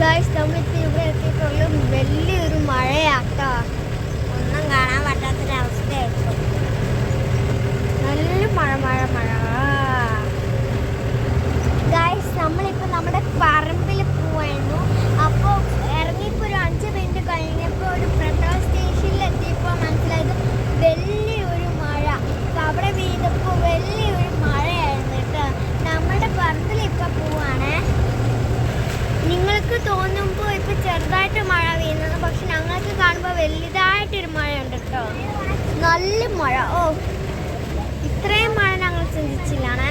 Guys നമ്മളിപ്പോൾ ഇവിടെ എത്തിയിട്ടുള്ള വലിയൊരു മഴയാട്ടോ. ഒന്നും കാണാൻ പറ്റാത്തൊരവസ്ഥയായിരുന്നു. നല്ല മഴ മഴ മഴ. ഗായ്സ് നമ്മളിപ്പോൾ നമ്മുടെ പറമ്പിൽ പോവായിരുന്നു. അപ്പോൾ ഇറങ്ങിയപ്പോൾ ഒരു 5 മിനിറ്റ് കഴിഞ്ഞപ്പോൾ ഒരു പെട്രോൾ സ്റ്റേഷനിൽ എത്തിയപ്പോൾ മനസ്സിലായത് വലിയൊരു മഴ. അപ്പോൾ അവിടെ വീതപ്പോൾ വലിയൊരു മഴയായിരുന്നു കേട്ടോ. നമ്മുടെ പറമ്പിൽ ഇപ്പോൾ പോവാണ്. നിങ്ങൾക്ക് തോന്നുമ്പോൾ ഇപ്പോൾ ചെറുതായിട്ട് മഴ പെയ്യുന്നത്, പക്ഷെ ഞങ്ങൾക്ക് കാണുമ്പോൾ വലുതായിട്ടൊരു മഴ ഉണ്ട് കേട്ടോ. നല്ല മഴ. ഓ, ഇത്രയും മഴ ഞങ്ങൾ ചിന്തിച്ചില്ലാണ്.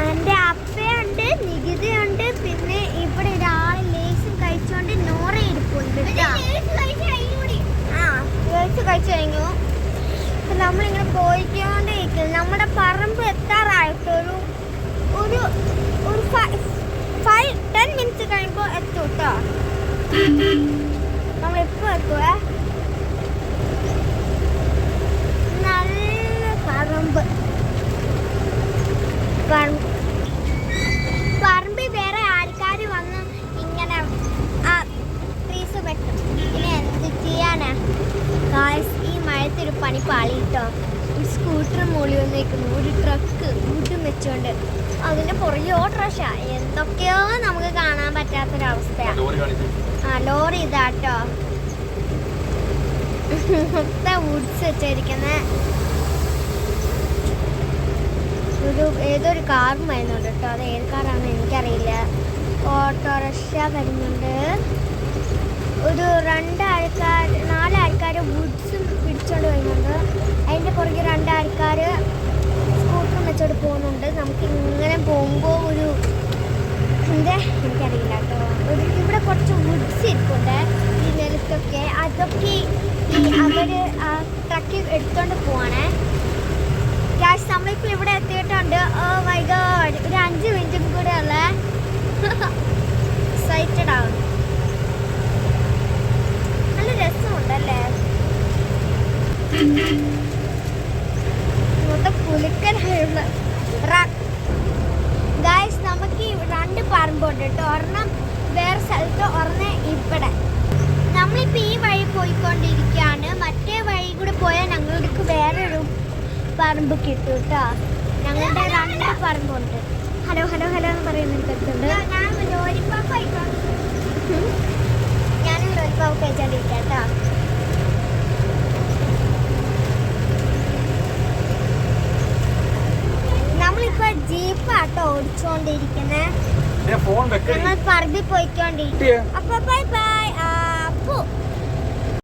എൻ്റെ അപ്പയുണ്ട്, നികിതയുണ്ട്, പിന്നെ ഇവിടെ ഒരാൾ ലേസും കഴിച്ചുകൊണ്ട് നോറ ഇരിപ്പുണ്ട് കേട്ടോ. കഴിച്ചു കഴിഞ്ഞു. അപ്പം നമ്മളിങ്ങനെ പോയിക്കൊണ്ടേയിരിക്കും. നമ്മുടെ പറമ്പ് എത്താറായിട്ടൊരു 5-10 മിനിറ്റ് കഴിയുമ്പോൾ എത്തും കേട്ടോ. നമ്മളെപ്പോൾ എത്തുവേ? നല്ല പറമ്പിൽ വേറെ ആൾക്കാർ വന്ന് ഇങ്ങനെ ട്രീസ് വെട്ടും. പിന്നെ എന്ത് ചെയ്യാനാ ഗായ്സ്, ഈ മഴത്തൊരു പണി പാളി കേട്ടോ. ഒരു സ്കൂട്ടർ മുകളിൽ വന്നേക്കുന്നു, ഒരു ട്രക്ക് വീട്ടും വെച്ചോണ്ട് അതിന്റെ പുറകെ ഓട്ടോറിക്ഷ. എന്തൊക്കെയോ നമുക്ക് കാണാൻ പറ്റാത്തൊരവസ്ഥയാണ്. ലോറി ഇതാട്ടോ. വുഡ്സ് വെച്ചിരിക്കുന്ന ഏതൊരു കാറും വരുന്നുണ്ട് കേട്ടോ. അത് ഏത് കാറാണെന്ന് എനിക്കറിയില്ല. ഓട്ടോറിക്ഷ വരുന്നുണ്ട്. ഒരു 4 ആൾക്കാർ വുഡ്സും പിടിച്ചോണ്ട് വരുന്നുണ്ട്. അതിൻ്റെ പുറകെ 2 ആൾക്കാർ സ്കൂട്ടറും വെച്ചോണ്ട് പോകുന്നുണ്ട്. നമുക്ക് ഇങ്ങനെ പോകുമ്പോൾ എനിക്കറിയില്ല കേട്ടോ. ഇവിടെ കുറച്ച് വുഡ്സ് ഇരിപ്പുണ്ട് ഈ നിലത്തൊക്കെ. അതൊക്കെ അവർ ട്രക്കിൽ എടുത്തോണ്ട് പോവാണ്. ഗായ്സ് നമ്മളിപ്പോൾ ഇവിടെ എത്തിയിട്ടുണ്ട്. ഓ മൈ ഗോഡ്, ഒരു 5 മിനിറ്റും കൂടെ ഉള്ള എക്സൈറ്റഡ് ആവും. നല്ല രസമുണ്ടല്ലേ? മൊത്തം പുലിക്കലായുള്ള ഗായ്സ്. നമുക്ക് 2 പറമ്പുണ്ട് കേട്ടോ. ഒരെണ്ണം വേറെ സ്ഥലത്ത്, ഒരെണ്ണം ഇവിടെ. നമ്മളിപ്പോൾ ഈ വഴി പോയിക്കൊണ്ടിരിക്കുകയാണ്. മറ്റേ വഴി കൂടെ പോയാൽ ഞങ്ങൾക്ക് വേറൊരു പറമ്പ് കിട്ടും കേട്ടോ. ഞങ്ങളുടെ 2 പറമ്പുണ്ട്. ഹലോ ഹലോ ഹലോ എന്ന് പറയുന്നുണ്ട്. ഞാൻ ലോലിപ്പാപ്പ് കഴിച്ചോണ്ടിരിക്കാം കേട്ടോ. നമ്മളിപ്പോ ജീപ്പാട്ടോ ഓടിച്ചോണ്ടിരിക്കുന്നത്. ഞങ്ങൾ പറമ്പിൽ പോയിക്കൊണ്ടിരിക്കും. അപ്പൊ ബൈ ബൈ.